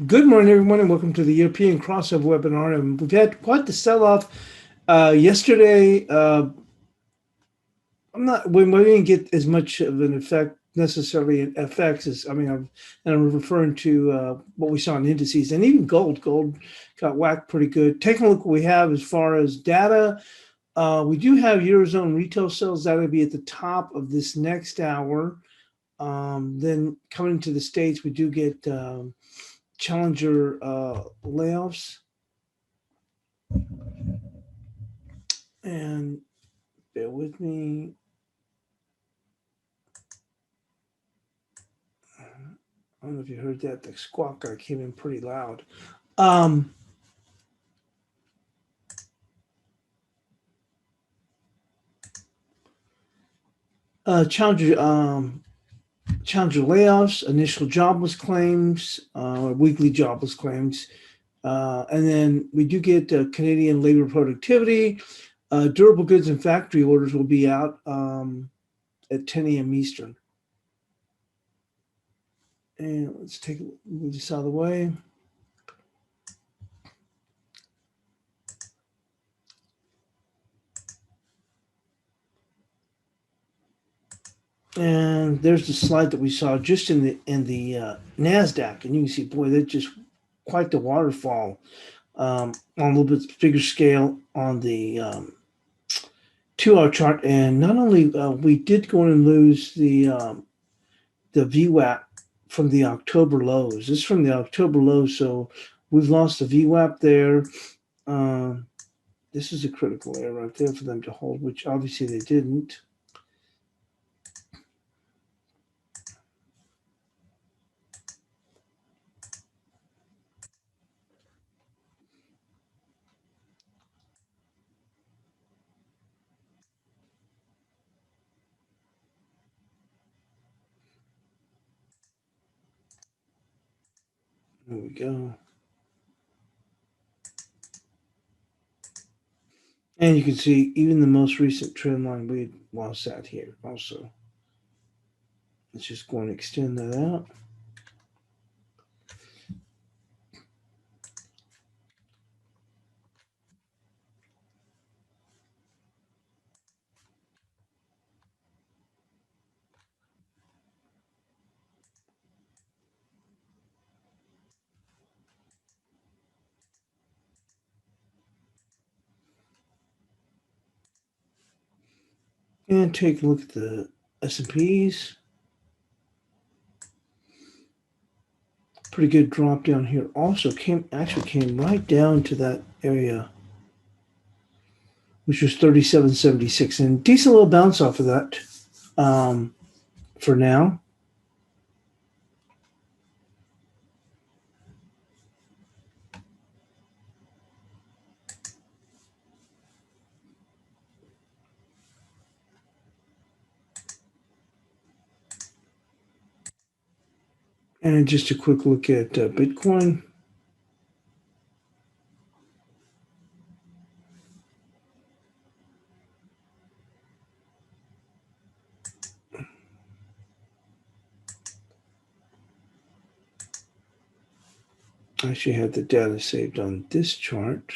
Good morning, everyone, and welcome to the European crossover webinar. And we've had quite the sell-off yesterday. We didn't get as much of an effect necessarily in FX as I'm referring to what we saw in indices and even gold. Gold got whacked pretty good. Taking a look what we have as far as data. We do have Eurozone retail sales that will be at the top of this next hour. Then coming to the States, we do get Challenger layoffs, and bear with me. I don't know if you heard that. The squawk guy came in pretty loud. Challenger layoffs, initial jobless claims, weekly jobless claims. And then we do get Canadian labor productivity. Durable goods and factory orders will be out at 10 a.m. Eastern. And let's move this out of the way. And there's the slide that we saw just in the NASDAQ. And you can see, boy, that's just quite the waterfall on a little bit bigger scale on the 2-hour chart. And not only we did go in and lose the VWAP from the October lows. This is from the October lows, so we've lost the VWAP there. This is a critical area right there for them to hold, which obviously they didn't. There we go. And you can see even the most recent trend line, we lost that here also. Let's just go and extend that out. And take a look at the S&Ps. Pretty good drop down here. Also came right down to that area, which was 37.76, and decent little bounce off of that for now. And just a quick look at Bitcoin. I actually had the data saved on this chart.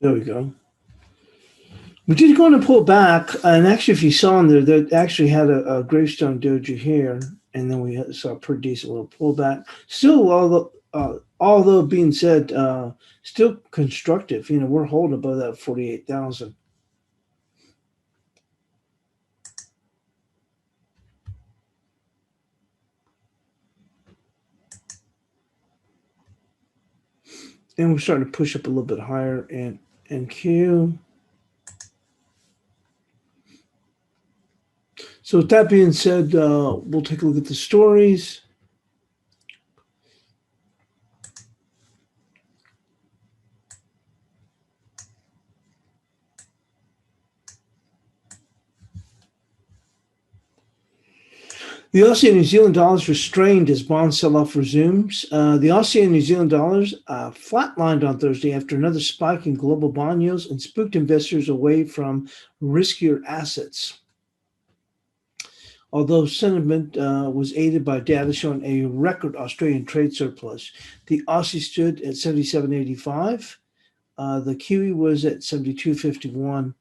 There we go. We did go on and pull back, and actually, if you saw in there, that actually had a gravestone doji here, and then we saw a pretty decent little pullback. Still, although being said, still constructive. We're holding above that 48,000. And we're starting to push up a little bit higher in Q. So with that being said, we'll take a look at the stories. The Aussie and New Zealand dollars restrained as bond sell-off resumes. The Aussie and New Zealand dollars flatlined on Thursday after another spike in global bond yields and spooked investors away from riskier assets. although sentiment was aided by data showing a record Australian trade surplus. The Aussie stood at 77.85. The Kiwi was at 72.51.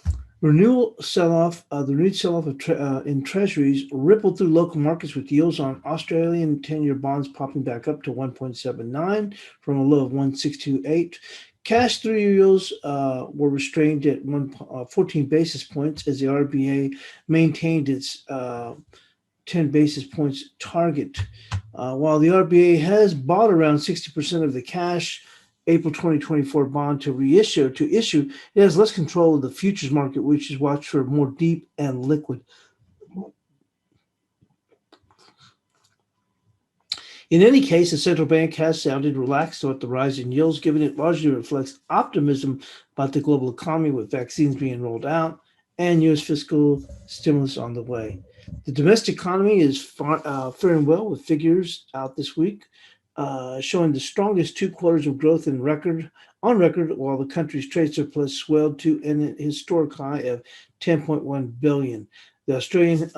The renewed sell-off in treasuries rippled through local markets with yields on Australian 10-year bonds popping back up to 1.79 from a low of 1.628. Cash 3-year yields were restrained at 14 basis points as the RBA maintained its 10 basis points target. While the RBA has bought around 60% of the cash April 2024 bond to issue, it has less control of the futures market, which is watched for more deep and liquid. In any case, the central bank has sounded relaxed about the rise in yields, given it largely reflects optimism about the global economy with vaccines being rolled out and U.S. fiscal stimulus on the way. The domestic economy is faring well with figures out this week, showing the strongest 2 quarters of growth on record, while the country's trade surplus swelled to an historic high of 10.1 billion. The Australia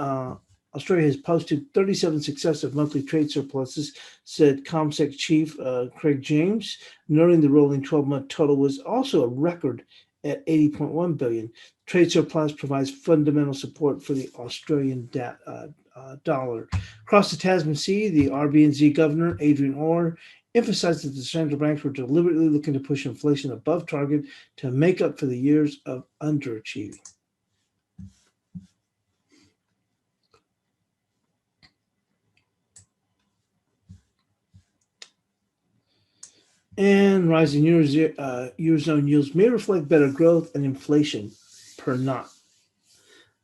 has posted 37 successive monthly trade surpluses, said ComSec chief Craig James, noting the rolling 12-month total was also a record at 80.1 billion. Trade surplus provides fundamental support for the Australian dollar. Across the Tasman Sea, the RBNZ governor, Adrian Orr, emphasized that the central banks were deliberately looking to push inflation above target to make up for the years of underachieving. And rising Eurozone yields may reflect better growth and inflation per knot.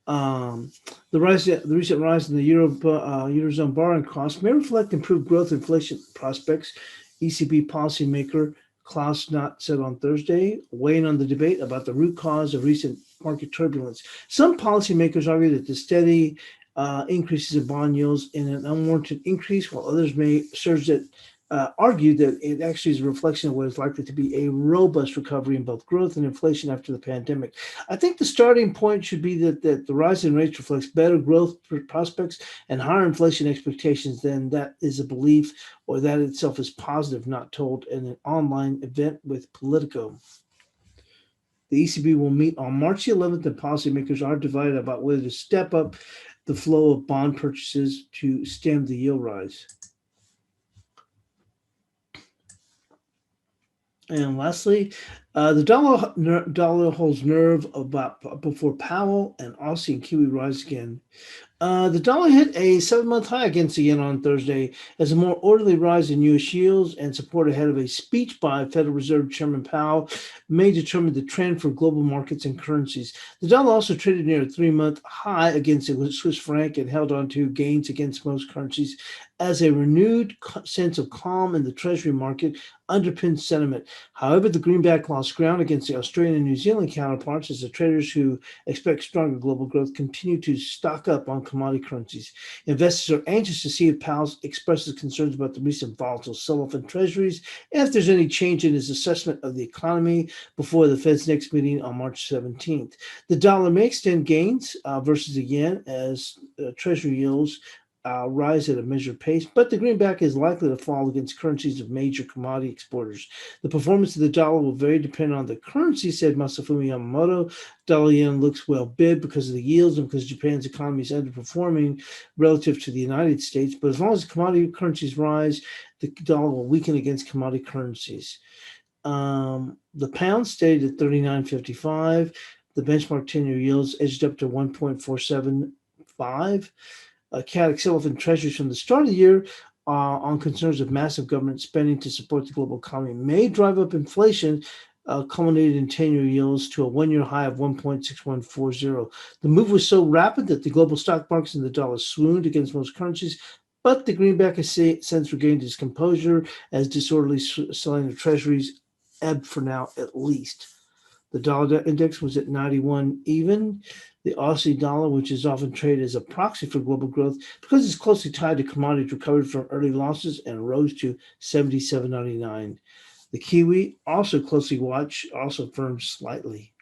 The recent rise in the Eurozone borrowing costs may reflect improved growth inflation prospects, ECB policymaker Klaus Knott said on Thursday, weighing on the debate about the root cause of recent market turbulence. Some policymakers argue that the steady increases in bond yields in an unwarranted increase, while others may argue that it actually is a reflection of what is likely to be a robust recovery in both growth and inflation after the pandemic. I think the starting point should be that the rise in rates reflects better growth prospects and higher inflation expectations than that is a belief or that itself is positive, not told in an online event with Politico. The ECB will meet on March 11th, and policymakers are divided about whether to step up the flow of bond purchases to stem the yield rise. And lastly, the dollar holds nerve before Powell and Aussie and Kiwi rise again. The dollar hit a 7-month high against the yen on Thursday as a more orderly rise in U.S. yields and support ahead of a speech by Federal Reserve Chairman Powell may determine the trend for global markets and currencies. The dollar also traded near a 3-month high against the Swiss franc and held on to gains against most currencies as a renewed sense of calm in the treasury market underpinned sentiment. However, the greenback lost ground against the Australian and New Zealand counterparts as the traders who expect stronger global growth continue to stock up on commodity currencies. Investors are anxious to see if Powell expresses concerns about the recent volatile sell-off in treasuries and if there's any change in his assessment of the economy before the Fed's next meeting on March 17th. The dollar may extend gains versus the yen as treasury yields rise at a measured pace, but the greenback is likely to fall against currencies of major commodity exporters. The performance of the dollar will very depend on the currency, said Masafumi Yamamoto. Dollar yen looks well bid because of the yields and because Japan's economy is underperforming relative to the United States. But as long as commodity currencies rise, the dollar will weaken against commodity currencies. The pound stayed at 39.55. The benchmark 10-year yields edged up to 1.475. Caddick Sullivan treasuries from the start of the year on concerns of massive government spending to support the global economy may drive up inflation, culminated in 10-year yields to a 1-year high of 1.6140. The move was so rapid that the global stock markets and the dollar swooned against most currencies, but the greenback has since regained its composure as disorderly selling of treasuries ebbed for now at least. The dollar index was at 91 even. The Aussie dollar, which is often traded as a proxy for global growth because it's closely tied to commodities, recovered from early losses and rose to 77.99. The Kiwi, also closely watched, also firmed slightly.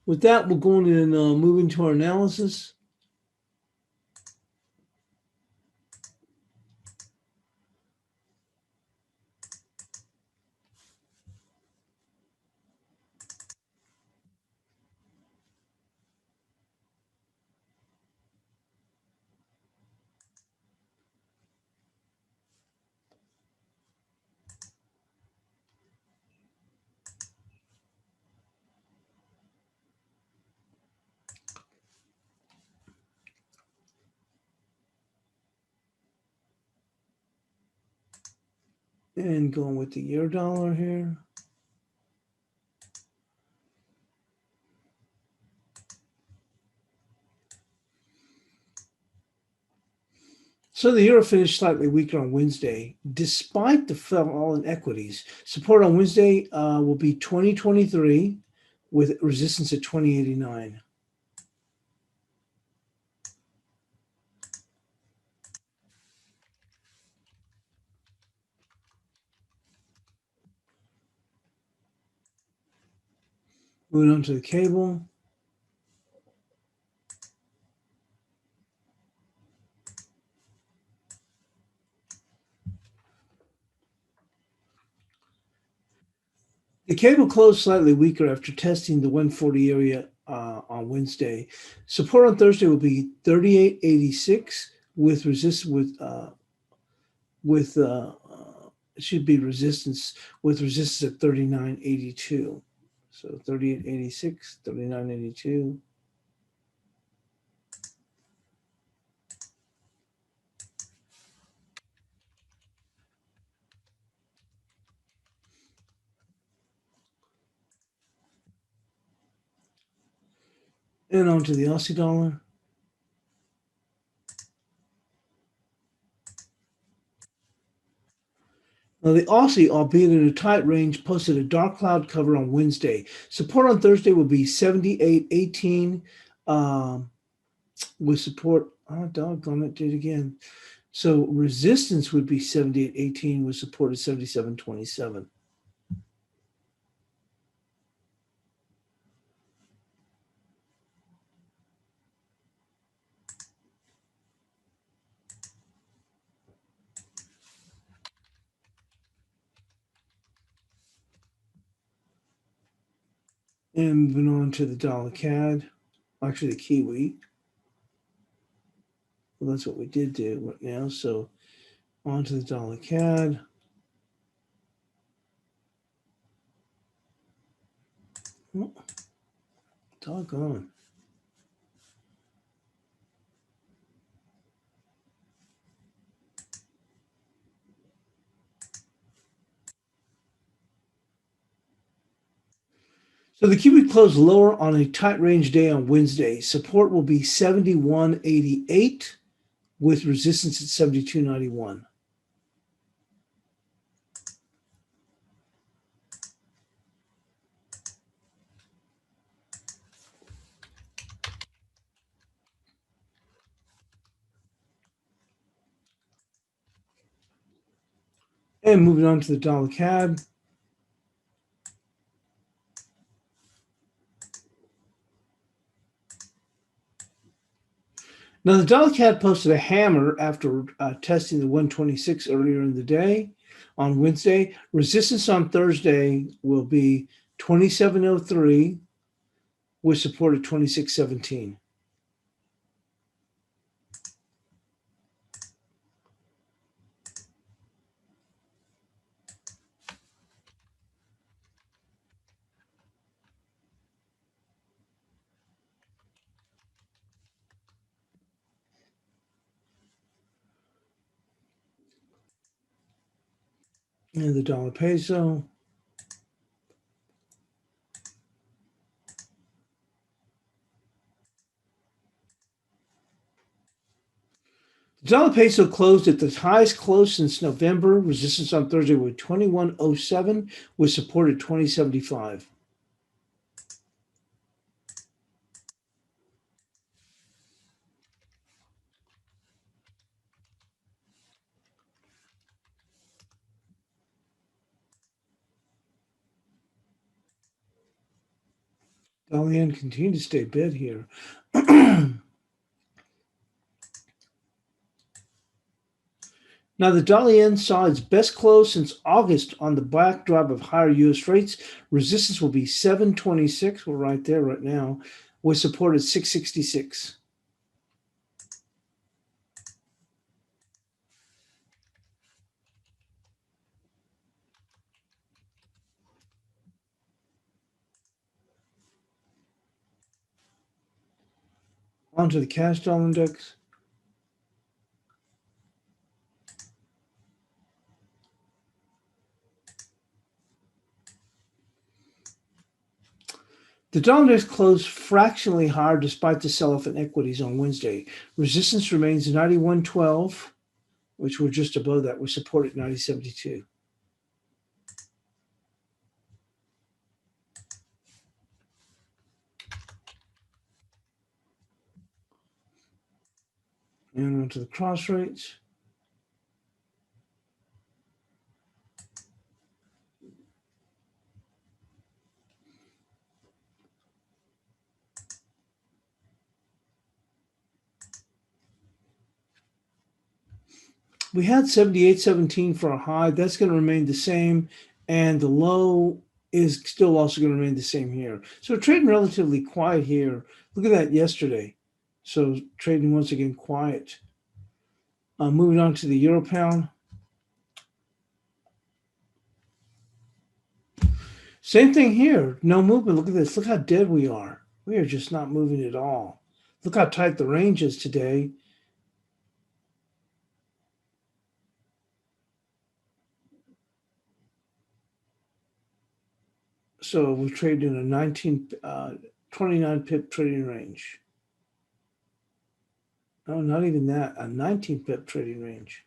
With that, we'll go on and move into our analysis. And going with the euro dollar here. So the euro finished slightly weaker on Wednesday, despite the fall in equities. Support on Wednesday will be 2023 with resistance at 2089. Moving on to the cable. The cable closed slightly weaker after testing the 140 area on Wednesday. Support on Thursday will be 38.86 with it should be resistance with resistance at 39.82. So 38.86, 39.82. And on to the Aussie dollar. Now, the Aussie, albeit in a tight range, posted a dark cloud cover on Wednesday. Support on Thursday will be 78.18 with support. Oh, doggone it, did it again. So resistance would be 78.18 with support at 77.27. And moving on to the dollar CAD, actually the Kiwi. Well, that's what we did do right now. So on to the dollar CAD. Oh, doggone. So the Kiwi closed lower on a tight range day on Wednesday. Support will be 71.88 with resistance at 72.91. And moving on to the dollar CAD. Now, the dollar CAD posted a hammer after testing the 126 earlier in the day on Wednesday. Resistance on Thursday will be 27.03 with support at 26.17. And the dollar peso. The dollar peso closed at the highest close since November. Resistance on Thursday was 21.07 with support at 20.75. Dollar-yen continue to stay bid here. Now, the dollar-yen saw its best close since August on the backdrop of higher U.S. rates. Resistance will be 726. We're right there right now. With support at 666. Onto the cash dollar index. The dollar index closed fractionally higher despite the sell-off in equities on Wednesday. Resistance remains 91.12, which we're just above that. We're supported at 90.72. And onto the cross rates. We had 78.17 for a high. That's going to remain the same. And the low is still also going to remain the same here. So trading relatively quiet here. Look at that yesterday. So trading once again quiet. Moving on to the euro pound. Same thing here. No movement. Look at this. Look how dead we are. We are just not moving at all. Look how tight the range is today. So we're trading in a 29 pip trading range. No, not even that. A 19 pip trading range.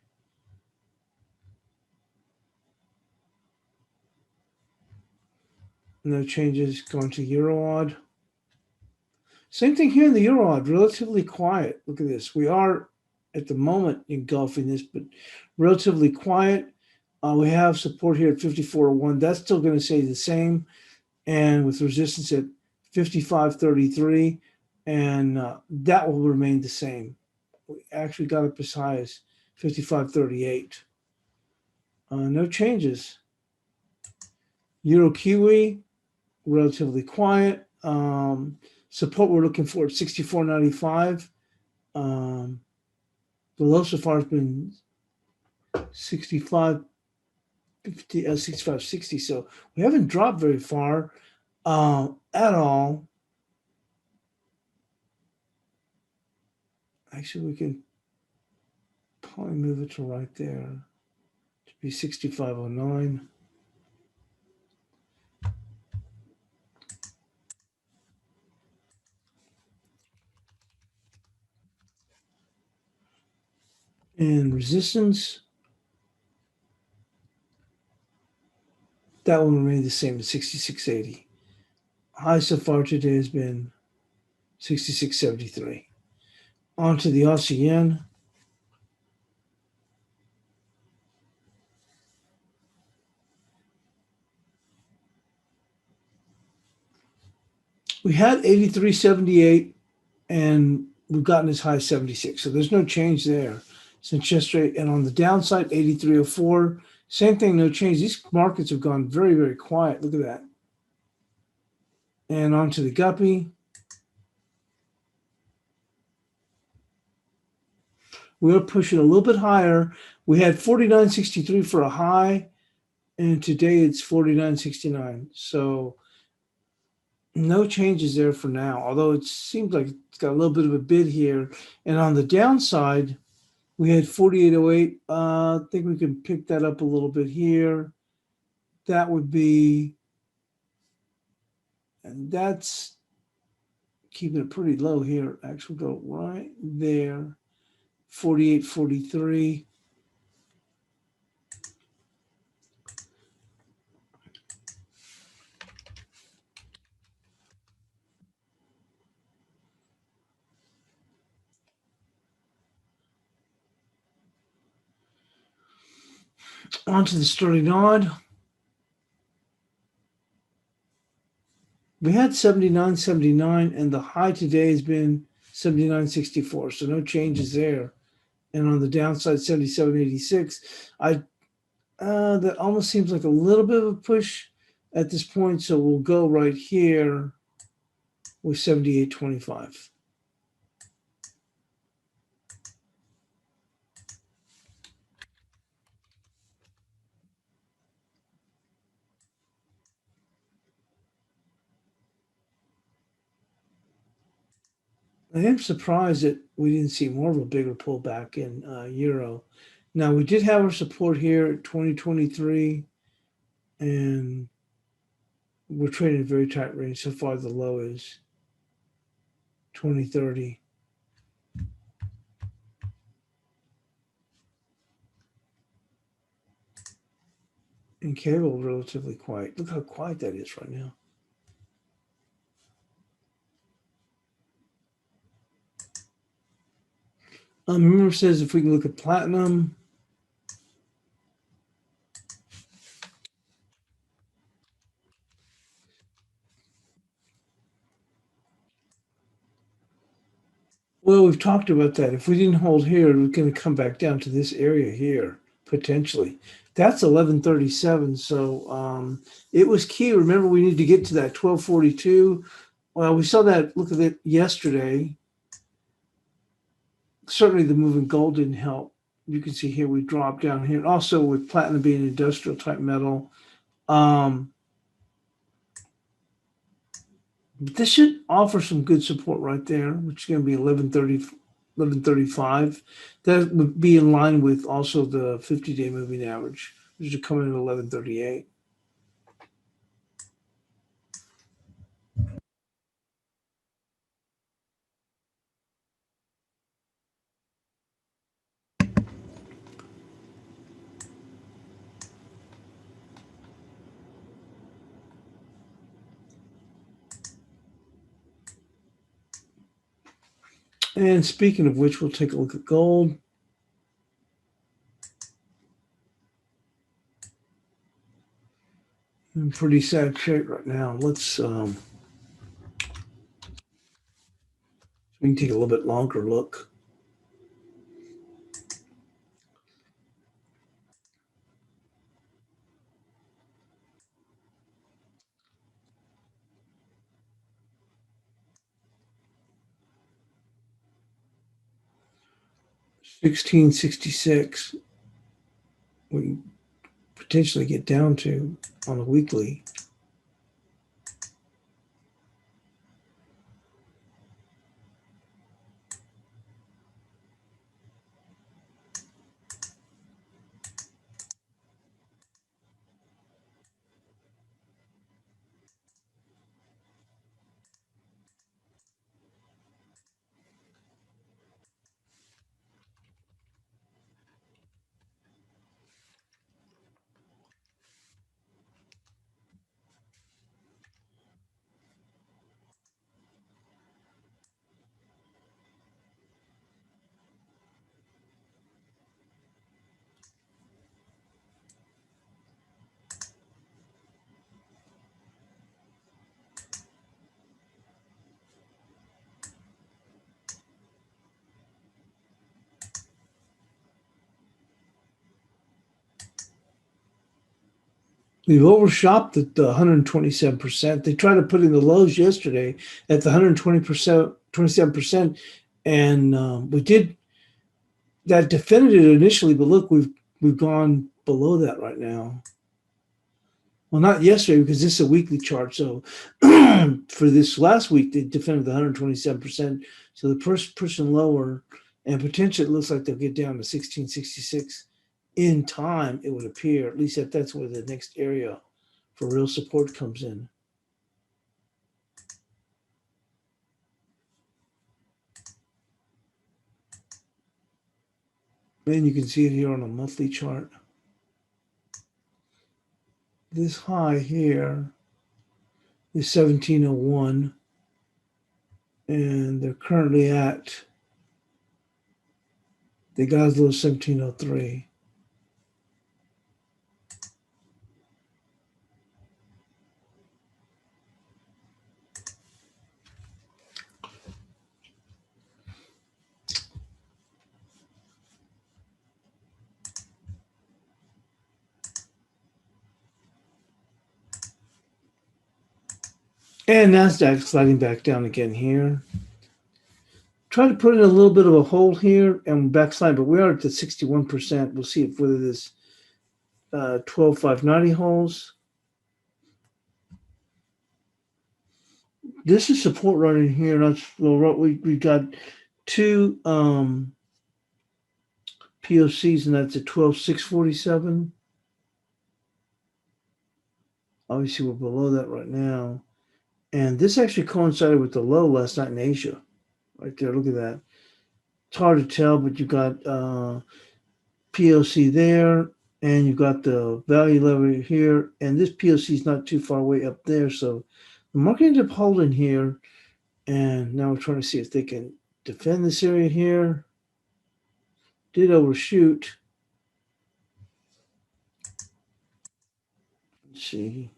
No changes. Going to Eurood. Same thing here in the Eurood. Relatively quiet. Look at this. We are at the moment engulfing this, but relatively quiet. We have support here at 54.01. That's still going to stay the same. And with resistance at 55.33. And that will remain the same. We actually got up as high as 55.38. No changes. Euro Kiwi, relatively quiet. Support we're looking for at 64.95. The low so far has been 65.60. So we haven't dropped very far at all. Actually, we can probably move it to right there to be 65.09. And resistance, that will remain the same at 66.80. High so far today has been 66.73. On to the Aussie yen. We had 83.78 and we've gotten as high as 76. So there's no change there since yesterday. And on the downside, 83.04. Same thing, no change. These markets have gone very, very quiet. Look at that. And on to the guppy. We are pushing a little bit higher. We had 49.63 for a high, and today it's 49.69. So no changes there for now, although it seems like it's got a little bit of a bid here. And on the downside, we had 48.08. I think we can pick that up a little bit here. That would be, and that's keeping it pretty low here. Actually, go right there, 48.43. Onto the sterling odd. We had 79.79, and the high today has been 79.64, so no changes there. And on the downside, 77.86. That almost seems like a little bit of a push at this point, so we'll go right here with 78.25. I am surprised that we didn't see more of a bigger pullback in euro. Now we did have our support here at 2023, and we're trading a very tight range. So far, the low is 2030. And cable relatively quiet. Look how quiet that is right now. Remember says if we can look at platinum, well, we've talked about that. If we didn't hold here, we're going to come back down to this area here, potentially. That's 1137. So it was key. Remember, we need to get to that 1242. Well, we saw that, look at it yesterday. Certainly the moving gold didn't help. You can see here we dropped down here. Also with platinum being an industrial type metal. This should offer some good support right there, which is going to be 1130, 1135. That would be in line with also the 50-day moving average, which is coming in at 1138. And speaking of which, we'll take a look at gold. In pretty sad shape right now. Let's we can take a little bit longer look. $16.66. We can potentially get down to on a weekly. We've overshot the 127%. They tried to put in the lows yesterday at the 120%, 27%, and we did that defended it initially. But look, we've gone below that right now. Well, not yesterday because this is a weekly chart. So for this last week, they defended the 127%. So the first person lower, and potentially it looks like they'll get down to 1666 in time. It would appear, at least that's where the next area for real support comes in. And you can see it here on a monthly chart. This high here is 1701, and they're currently at, they got as low as 1703. And NASDAQ sliding back down again here. Try to put in a little bit of a hold here and backslide, but we are at the 61%. We'll see if whether this 12,590 holds. This is support right in here. That's we got two POCs, and that's at 12,647. Obviously, we're below that right now. And this actually coincided with the low last night in Asia. Right there, look at that. It's hard to tell, but you got POC there, and you got the value level here, and this POC is not too far away up there. So the market ended up holding here, and now we're trying to see if they can defend this area here. Did overshoot. Let's see.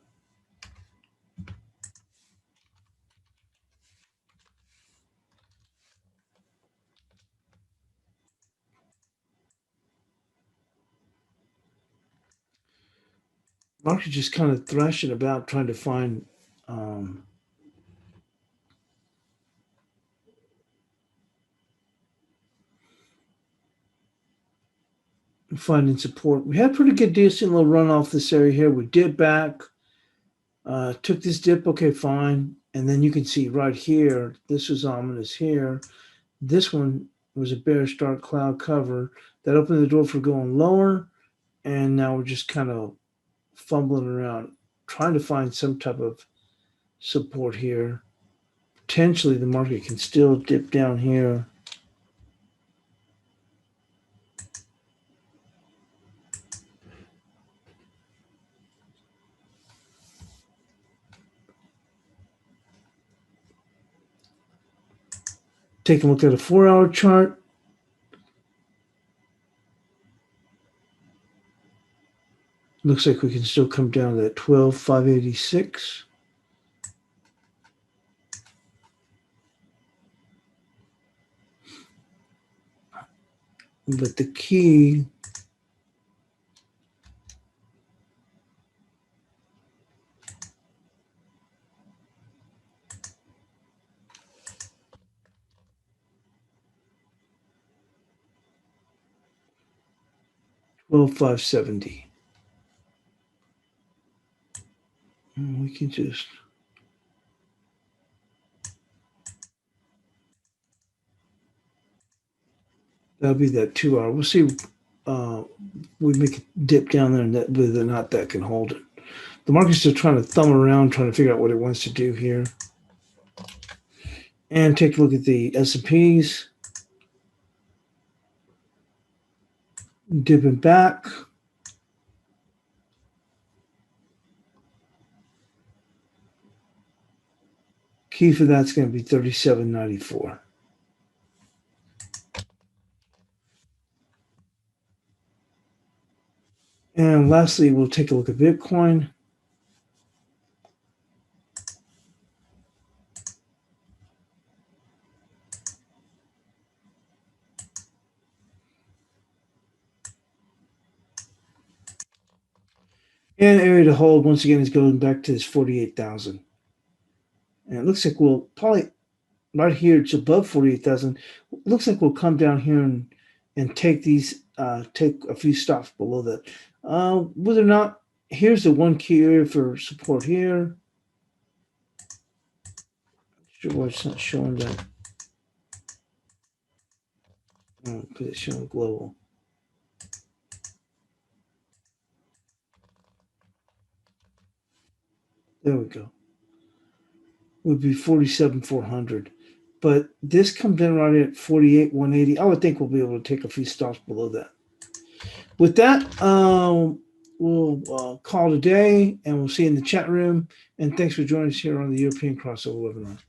Market just kind of thrashing about trying to find finding support. We had pretty good decent little run off this area here. We did back, took this dip, okay, fine. And then you can see right here, this was ominous here. This one was a bearish dark cloud cover that opened the door for going lower. And now we're just kind of fumbling around, trying to find some type of support here. Potentially the market can still dip down here. Take a look at a 4-hour chart. Looks like we can still come down to that 12,586. But the key $12,570. We can just that'll be that 2-hour. We'll see. We make a dip down there, and that whether or not that can hold it. The market's still trying to thumb around, trying to figure out what it wants to do here. And take a look at the S&Ps. Dipping back. Key for that's going to be 37.94. And lastly, we'll take a look at Bitcoin. And area to hold, once again, is going back to this 48,000. And it looks like we'll probably, right here, it's above 48,000. Looks like we'll come down here and take these, take a few stops below that. Whether or not, here's the one key area for support here. Sure why it's not showing that. Because it's showing global. There we go. Would be 47,400. But this comes in right at 48,180. I would think we'll be able to take a few stops below that. With that, we'll call today, and we'll see you in the chat room. And thanks for joining us here on the European Crossover webinar.